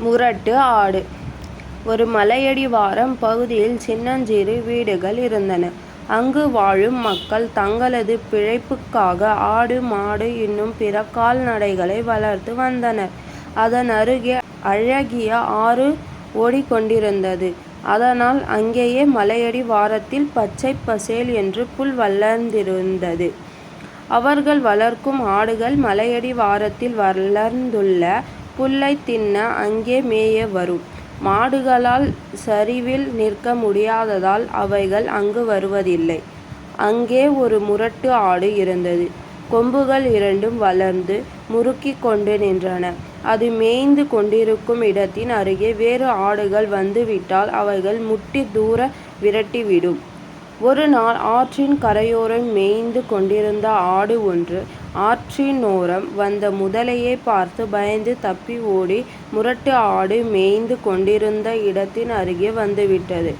முரட்டு ஆடு. ஒரு மலையடிவாரம் பகுதியில் சின்னஞ்சிறு வீடுகள் இருந்தன. அங்கு வாழும் மக்கள் தங்களது பிழைப்புக்காக ஆடு, மாடு இன்னும் பிற கால்நடைகளை வளர்த்து வந்தனர். அதன் அருகே அழகிய ஆறு ஓடிக்கொண்டிருந்தது. அதனால் அங்கேயே மலையடிவாரத்தில் பச்சை பசேல் என்று புல் வளர்ந்திருந்தது. அவர்கள் வளர்க்கும் ஆடுகள் மலையடிவாரத்தில் வளர்ந்துள்ள புல்லை தின்ன அங்கே மேய வரும். மாடுகளால் சரிவில் நிற்க முடியாததால் அவைகள் அங்கு வருவதில்லை. அங்கே ஒரு முரட்டு ஆடு இருந்தது. கொம்புகள் இரண்டும் வளர்ந்து முறுக்கிக் கொண்டு நின்றன. அது மேய்ந்து கொண்டிருக்கும் இடத்தின் அருகே வேறு ஆடுகள் வந்துவிட்டால் அவைகள் முட்டி தூர விரட்டிவிடும். ஒரு நாள் ஆற்றின் கரையோரம் மேய்ந்து கொண்டிருந்த ஆடு ஒன்று ஆற்றினோரம் வந்த முதலையை பார்த்து பயந்து தப்பி ஓடி முரட்டு ஆடு மேய்ந்து கொண்டிருந்த இடத்தின் அருகே வந்துவிட்டது.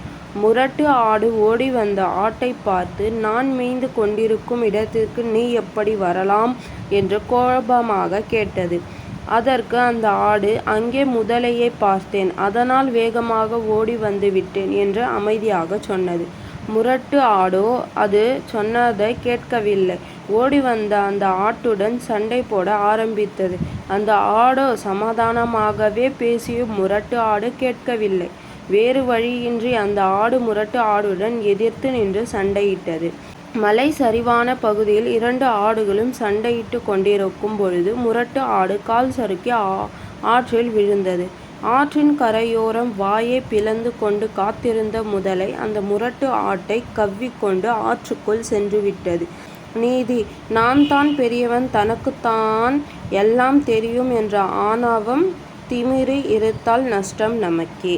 முரட்டு ஆடு ஓடி வந்த ஆட்டை பார்த்து, நான் மேய்ந்து கொண்டிருக்கும் இடத்திற்கு நீ எப்படி வரலாம் என்று கோபமாக கேட்டது. அதற்கு அந்த ஆடு, அங்கே முதலையை பார்த்தேன், அதனால் வேகமாக ஓடி வந்து விட்டேன் என்று அமைதியாக சொன்னது. முரட்டு ஆடோ அது சொன்னதை கேட்கவில்லை. ஓடி வந்த அந்த ஆட்டுடன் சண்டை போட ஆரம்பித்தது. அந்த ஆடோ சமாதானமாகவே பேசியும் முரட்டு ஆடு கேட்கவில்லை. வேறு வழியின்றி அந்த ஆடு முரட்டு ஆடுடன் எதிர்த்து நின்று சண்டையிட்டது. மலை சரிவான பகுதியில் இரண்டு ஆடுகளும் சண்டையிட்டு கொண்டிருக்கும் பொழுது முரட்டு ஆடு கால் சறுக்கி ஆற்றில் விழுந்தது. ஆற்றின் கரையோரம் வாயை பிளந்து கொண்டு காத்திருந்த முதலை அந்த முரட்டு ஆட்டை கவ்விக்கொண்டு ஆற்றுக்குள் சென்றுவிட்டது. நீதி: நான் தான் பெரியவன், தனக்குத்தான் எல்லாம் தெரியும் என்ற ஆணவம் திமிரு இருத்தால் நஷ்டம் நமக்கே.